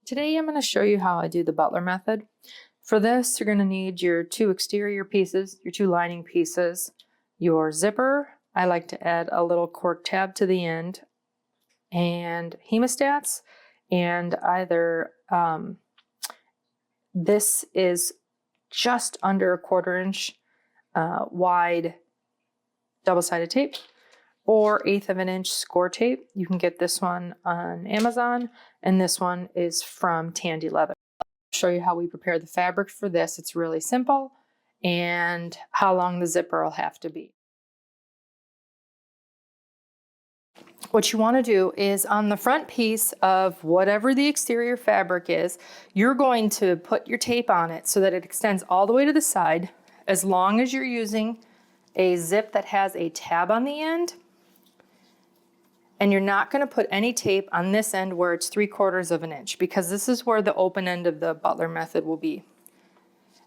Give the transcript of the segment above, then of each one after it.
Today I'm going to show you how I do the Butler method. For this, you're going to need your two exterior pieces, your two lining pieces, your zipper. I like to add a little cork tab to the end, and hemostats, and either this is just under a 1/4 inch wide double-sided tape, or 1/8 of an inch score tape. You can get this one on Amazon, and this one is from Tandy Leather. I'll show you how we prepare the fabric for this. It's really simple, and how long the zipper will have to be. What you want to do is on the front piece of whatever the exterior fabric is, you're going to put your tape on it so that it extends all the way to the side, as long as you're using a zip that has a tab on the end. And you're not going to put any tape on this end where it's 3/4 of an inch, because this is where the open end of the Butler method will be.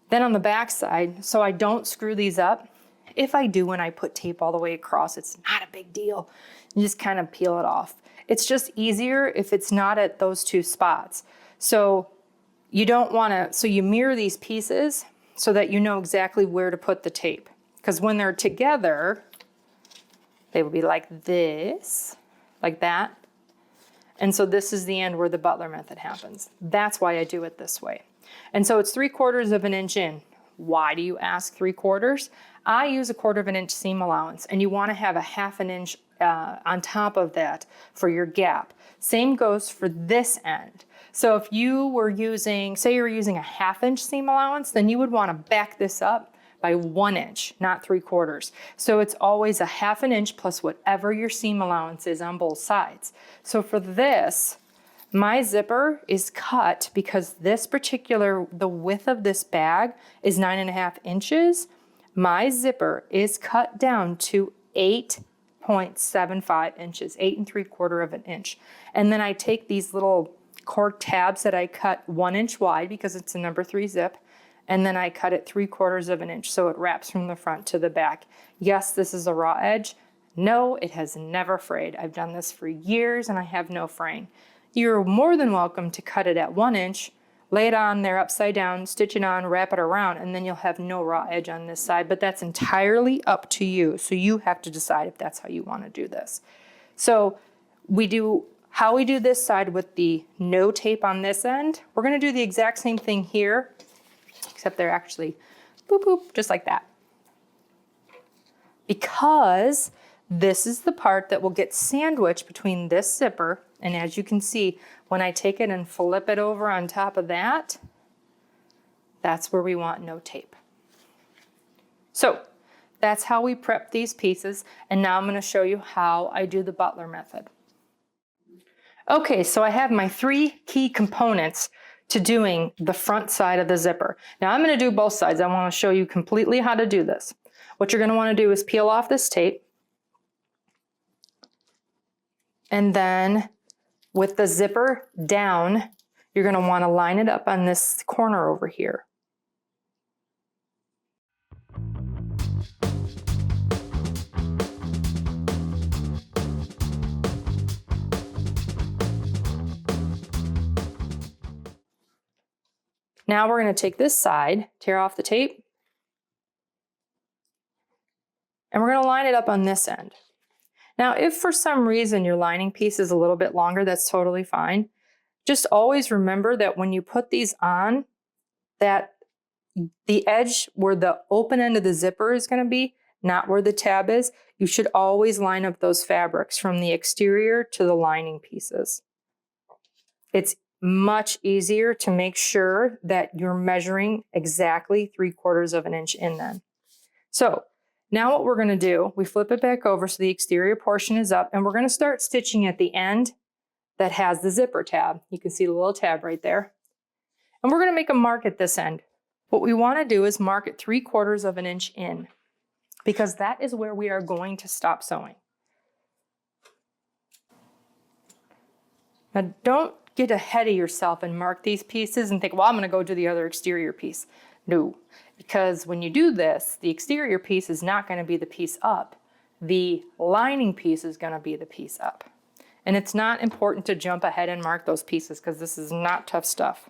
Then on the back side, so I don't screw these up. If I do when I put tape all the way across, it's not a big deal. You just kind of peel it off. It's just easier if it's not at those two spots. So you don't want to, so you mirror these pieces so that you know exactly where to put the tape. Because when they're together, they will be like this, like that. And so this is the end where the Butler method happens. That's why I do it this way. And so it's 3/4 of an inch in. Why do you ask 3/4? I use a 1/4 of an inch seam allowance, and you want to have a 1/2 an inch on top of that for your gap. Same goes for this end. So if you were using, say you were using a 1/2 inch seam allowance, then you would want to back this up by 1 inch, not 3/4. So it's always a 1/2 an inch plus whatever your seam allowance is on both sides. So for this, my zipper is cut because this particular, the width of this bag is 9.5 inches. My zipper is cut down to 8.75 inches, 8 3/4 of an inch. And then I take these little cork tabs that I cut 1 inch wide because it's a number 3 zip, and then I cut it 3/4 of an inch so it wraps from the front to the back. Yes, this is a raw edge. No, it has never frayed. I've done this for years and I have no fraying. You're more than welcome to cut it at 1 inch, lay it on there upside down, stitch it on, wrap it around, and then you'll have no raw edge on this side, but that's entirely up to you. So you have to decide if that's how you want to do this. So how we do this side with the no tape on this end, we're going to do the exact same thing here, except they're actually boop, boop, just like that. Because this is the part that will get sandwiched between this zipper, and as you can see, when I take it and flip it over on top of that, that's where we want no tape. So that's how we prep these pieces, and now I'm going to show you how I do the Butler method. Okay, so I have my 3 key components to doing the front side of the zipper. Now I'm going to do both sides. I want to show you completely how to do this. What you're going to want to do is peel off this tape, and then with the zipper down, you're going to want to line it up on this corner over here. Now we're going to take this side, tear off the tape, and we're going to line it up on this end. Now, if for some reason your lining piece is a little bit longer, that's totally fine. Just always remember that when you put these on, that the edge where the open end of the zipper is going to be, not where the tab is, you should always line up those fabrics from the exterior to the lining pieces. It's much easier to make sure that you're measuring exactly 3/4 of an inch in then. So now what we're going to do, we flip it back over so the exterior portion is up, and we're going to start stitching at the end that has the zipper tab. You can see the little tab right there. And we're going to make a mark at this end. What we want to do is mark it 3/4 of an inch in, because that is where we are going to stop sewing. Now don't get ahead of yourself and mark these pieces and think, well, I'm going to go do the other exterior piece. No, because when you do this, the exterior piece is not going to be the piece up. The lining piece is going to be the piece up. And it's not important to jump ahead and mark those pieces because this is not tough stuff.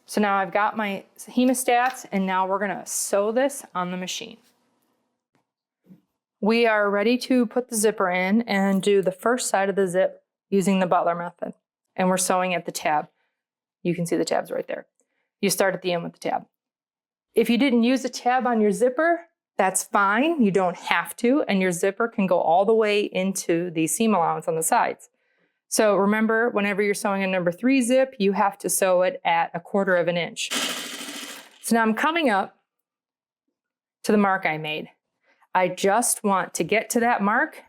So now I've got my hemostats, and now we're gonna sew this on the machine. We are ready to put the zipper in and do the first side of the zip using the Butler method. And we're sewing at the tab. You can see the tabs right there. You start at the end with the tab. If you didn't use a tab on your zipper, that's fine. You don't have to, and your zipper can go all the way into the seam allowance on the sides. So remember, whenever you're sewing a number 3 zip, you have to sew it at 1/4 of an inch. So now I'm coming up to the mark I made. I just want to get to that mark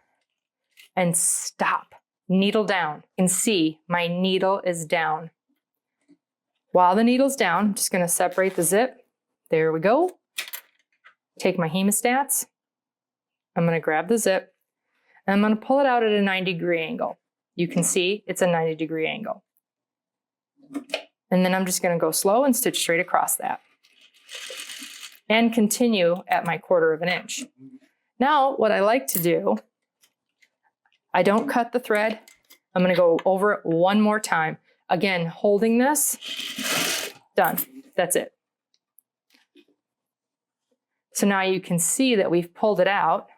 and stop, needle down. You can see my needle is down. While the needle's down, I'm just gonna separate the zip. There we go. Take my hemostats. I'm gonna grab the zip, and I'm gonna pull it out at a 90-degree angle. You can see it's a 90-degree angle. And then I'm just gonna go slow and stitch straight across that. And continue at my 1/4 of an inch. Now, what I like to do, I don't cut the thread. I'm gonna go over it one more time. Again, holding this, done, that's it. So now you can see that we've pulled it out,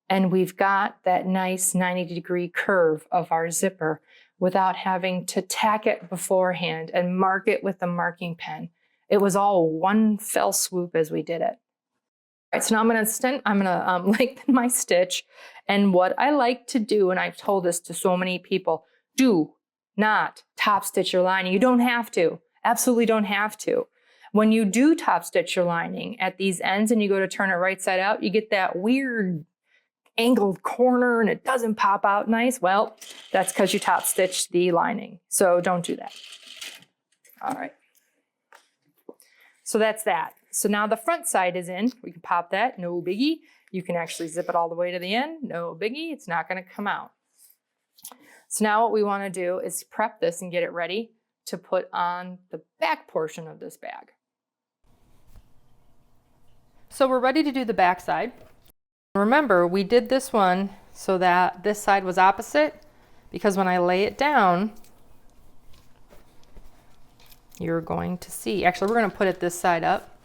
and we've got that nice 90-degree curve of our zipper without having to tack it beforehand and mark it with a marking pen. It was all one fell swoop as we did it. All right, so now I'm gonna lengthen my stitch. And what I like to do, and I've told this to so many people, do not top stitch your lining. You don't have to, absolutely don't have to. When you do top stitch your lining at these ends and you go to turn it right side out, you get that weird angled corner and it doesn't pop out nice. Well, that's because you top stitched the lining. So don't do that. All right. So that's that. So now the front side is in. We can pop that, no biggie. You can actually zip it all the way to the end, no biggie. It's not gonna come out. So now what we wanna do is prep this and get it ready to put on the back portion of this bag. So we're ready to do the back side. Remember, we did this one so that this side was opposite, because when I lay it down, you're going to see, actually we're gonna put it this side up,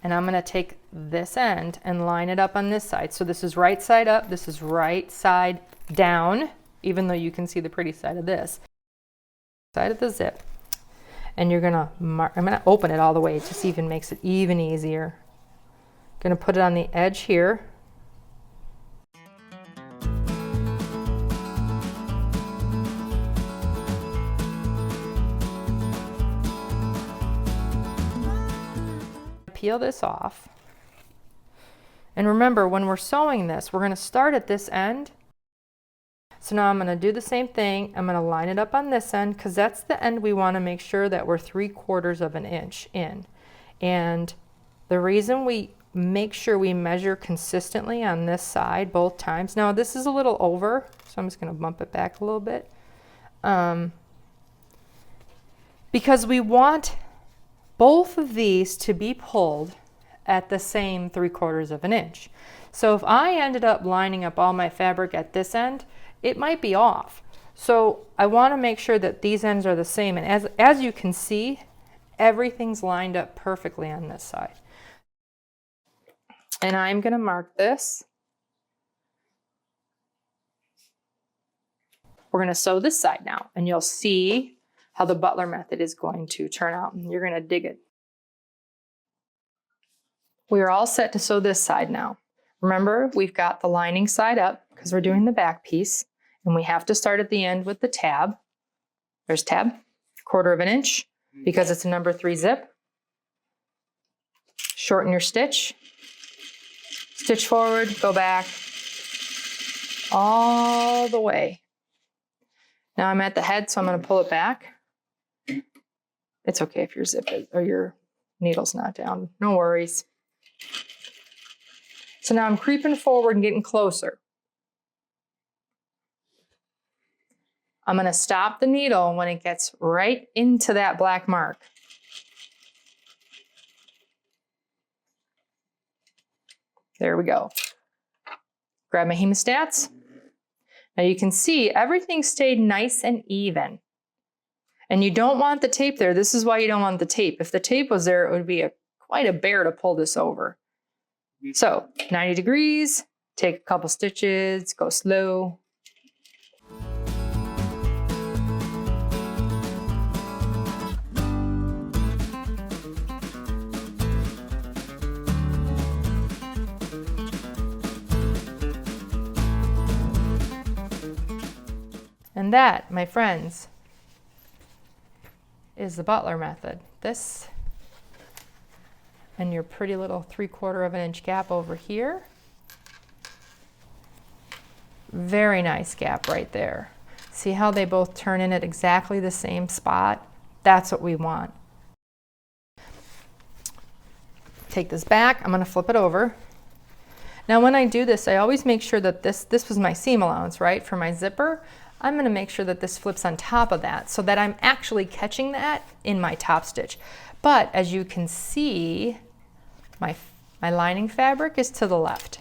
and I'm gonna take this end and line it up on this side. So this is right side up, this is right side down, even though you can see the pretty side of this. Side of the zip. And you're gonna mark, I'm gonna open it all the way, it just even makes it even easier. Gonna put it on the edge here. Peel this off. And remember, when we're sewing this, we're gonna start at this end. So now I'm gonna do the same thing. I'm gonna line it up on this end, because that's the end we wanna make sure that we're 3/4 of an inch in. And the reason we make sure we measure consistently on this side both times. Now this is a little over, so I'm just gonna bump it back a little bit. Because we want both of these to be pulled at the same 3/4 of an inch. So if I ended up lining up all my fabric at this end, it might be off. So I want to make sure that these ends are the same. And as you can see, everything's lined up perfectly on this side. And I'm going to mark this. We're going to sew this side now, and you'll see how the Butler method is going to turn out. You're going to dig it. We are all set to sew this side now. Remember, we've got the lining side up because we're doing the back piece, and we have to start at the end with the tab. There's tab, 1/4 of an inch, because it's a number 3 zip. Shorten your stitch, stitch forward, go back, all the way. Now I'm at the head, so I'm going to pull it back. It's okay if your zip is, or your needle's not down, no worries. So now I'm creeping forward and getting closer. I'm going to stop the needle when it gets right into that black mark. There we go. Grab my hemostats. Now you can see everything stayed nice and even. And you don't want the tape there. This is why you don't want the tape. If the tape was there, it would be quite a bear to pull this over. So 90 degrees, take a couple stitches, go slow. And that, my friends, is the Butler method. This and your pretty little 3/4 of an inch gap over here. Very nice gap right there. See how they both turn in at exactly the same spot? That's what we want. Take this back, I'm gonna flip it over. Now when I do this, I always make sure that this was my seam allowance, right, for my zipper. I'm gonna make sure that this flips on top of that so that I'm actually catching that in my top stitch. But as you can see, my lining fabric is to the left.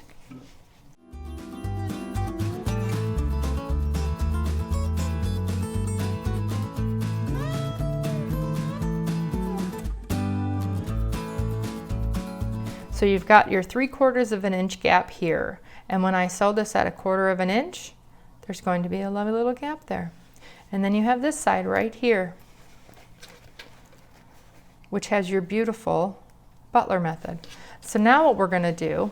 So you've got your 3/4 of an inch gap here. And when I sew this at 1/4 of an inch, there's going to be a lovely little gap there. And then you have this side right here, which has your beautiful Butler method. So now what we're gonna do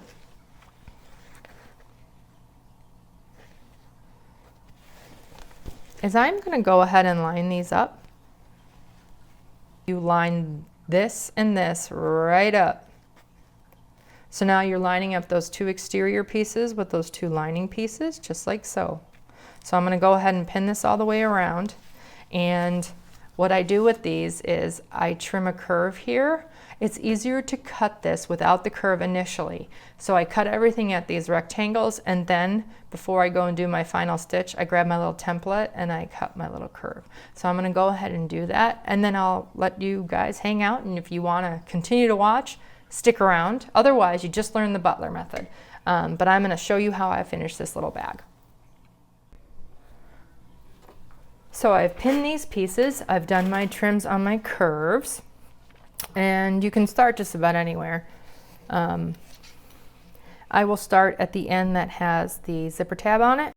is I'm gonna go ahead and line these up. You line this and this right up. So now you're lining up those 2 exterior pieces with those 2 lining pieces, just like so. So I'm gonna go ahead and pin this all the way around. And what I do with these is I trim a curve here. It's easier to cut this without the curve initially. So I cut everything at these rectangles, and then before I go and do my final stitch, I grab my little template and I cut my little curve. So I'm gonna go ahead and do that, and then I'll let you guys hang out, and if you wanna continue to watch, stick around. Otherwise, you just learned the Butler method. But I'm gonna show you how I finish this little bag. So I've pinned these pieces, I've done my trims on my curves, and you can start just about anywhere. I will start at the end that has the zipper tab on it.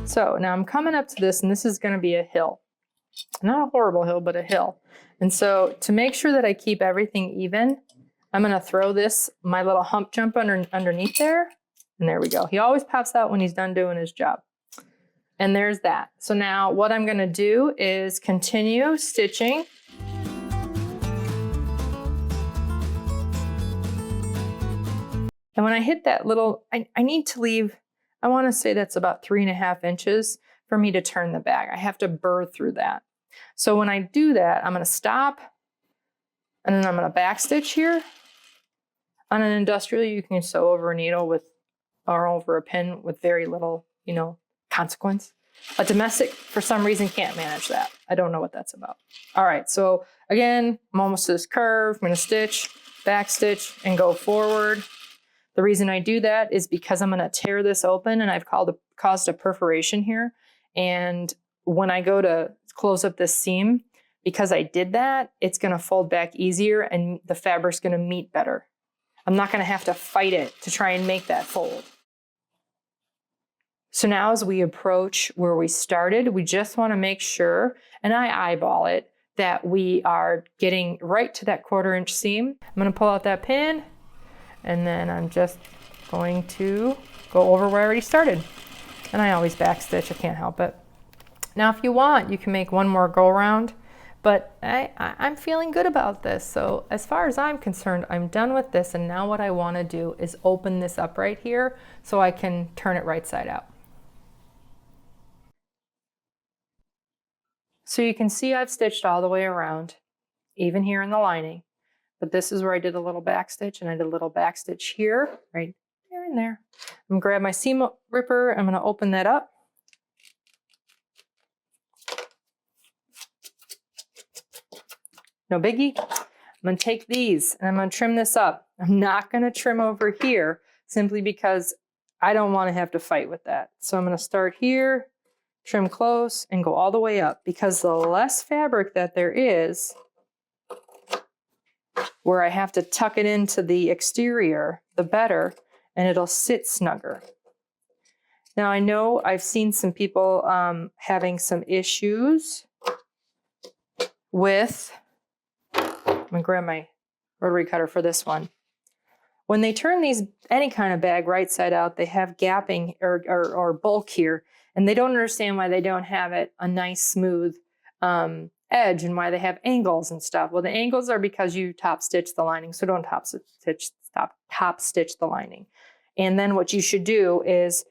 So now I'm coming up to this, and this is going to be a hill. Not a horrible hill, but a hill. And so to make sure that I keep everything even, I'm going to throw this, my little hump jump underneath there. And there we go. He always pops out when he's done doing his job. And there's that. So now what I'm going to do is continue stitching. And when I hit that little, I need to leave, I want to say that's about 3.5 inches for me to turn the bag. I have to burr through that. So when I do that, I'm going to stop, and then I'm going to backstitch here. On an industrial, you can sew over a needle with, or over a pin with very little, consequence. A domestic, for some reason, can't manage that. I don't know what that's about. All right, so again, I'm almost to this curve. I'm going to stitch, backstitch, and go forward. The reason I do that is because I'm going to tear this open, and I've caused a perforation here. And when I go to close up this seam, because I did that, it's going to fold back easier and the fabric's going to meet better. I'm not going to have to fight it to try and make that fold. So now as we approach where we started, we just want to make sure, and I eyeball it, that we are getting right to that 1/4 inch seam. I'm going to pull out that pin, and then I'm just going to go over where I already started. And I always backstitch, I can't help it. Now if you want, you can make one more go around, but I'm feeling good about this. So as far as I'm concerned, I'm done with this, and now what I want to do is open this up right here so I can turn it right side out. So you can see I've stitched all the way around. even here in the lining. But this is where I did a little back stitch, and I did a little back stitch here, right there and there. I'm gonna grab my seam ripper. I'm gonna open that up. No biggie. I'm gonna take these and I'm gonna trim this up. I'm not gonna trim over here simply because I don't wanna have to fight with that. So I'm gonna start here, trim close, and go all the way up, because the less fabric that there is where I have to tuck it into the exterior, the better, and it'll sit snugger. Now I know I've seen some people having some issues with, I'm gonna grab my rotary cutter for this one. When they turn these, any kind of bag right side out, they have gapping or bulk here, and they don't understand why they don't have it a nice smooth edge and why they have angles and stuff. Well, the angles are because you top stitch the lining, so don't top stitch the lining. And then what you should do is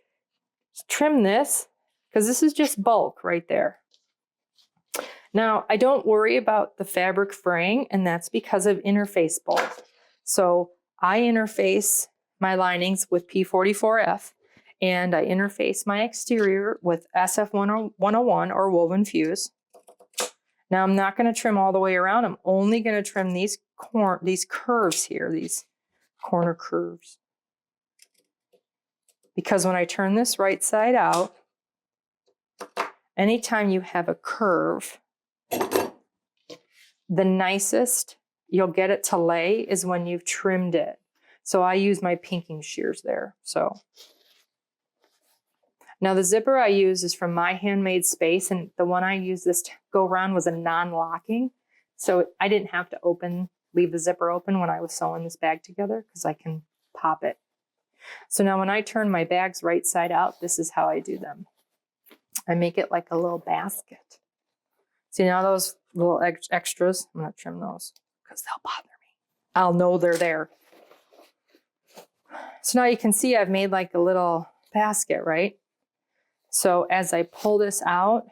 trim this, because this is just bulk right there. Now, I don't worry about the fabric fraying, and that's because of interface bulk. So I interface my linings with P44F, and I interface my exterior with SF101 or woven fuse. Now I'm not going to trim all the way around. I'm only going to trim these curves here, these corner curves. Because when I turn this right side out, anytime you have a curve, the nicest you'll get it to lay is when you've trimmed it. So I use my pinking shears there. So now the zipper I use is from My Handmade Space, and the one I used this go around was a non-locking. So I didn't have to leave the zipper open when I was sewing this bag together, because I can pop it. So now when I turn my bags right side out, this is how I do them. I make it like a little basket. See, now those little extras, I'm gonna trim those because they'll bother me. I'll know they're there. So now you can see I've made like a little basket, right? So as I pull this out,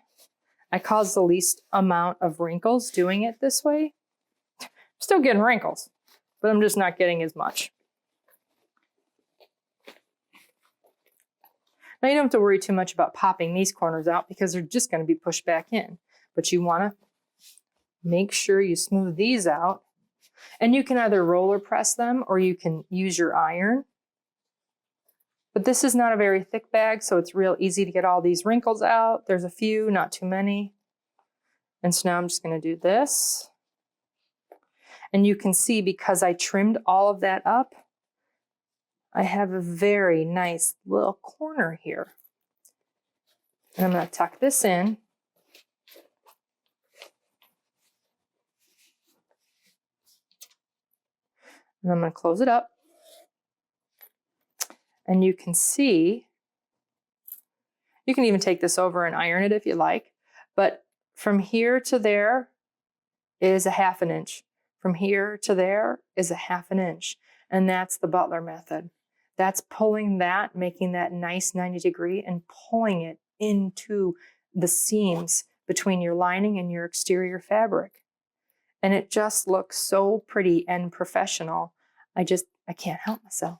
I cause the least amount of wrinkles doing it this way. I'm still getting wrinkles, but I'm just not getting as much. Now you don't have to worry too much about popping these corners out, because they're just going to be pushed back in. But you want to make sure you smooth these out. And you can either roller press them or you can use your iron. But this is not a very thick bag, so it's real easy to get all these wrinkles out. There's a few, not too many. And so now I'm just going to do this. And you can see, because I trimmed all of that up, I have a very nice little corner here. And I'm going to tuck this in. And I'm going to close it up. And you can see, you can even take this over and iron it if you like, but from here to there is a 1/2 inch. From here to there is a 1/2 inch. And that's the Butler method. That's pulling that, making that nice 90 degree and pulling it into the seams between your lining and your exterior fabric. And it just looks so pretty and professional. I can't help myself.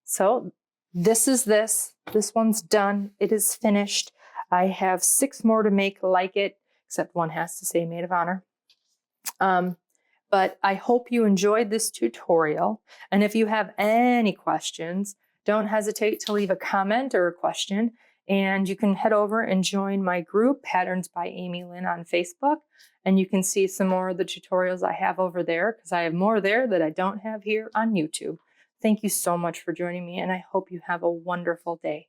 So this is this one's done. It is finished. I have 6 more to make like it, except one has to say maid of honor. But I hope you enjoyed this tutorial. And if you have any questions, don't hesitate to leave a comment or a question. And you can head over and join my group, Patterns by Amy Lynn, on Facebook. And you can see some more of the tutorials I have over there, because I have more there that I don't have here on YouTube. Thank you so much for joining me, and I hope you have a wonderful day.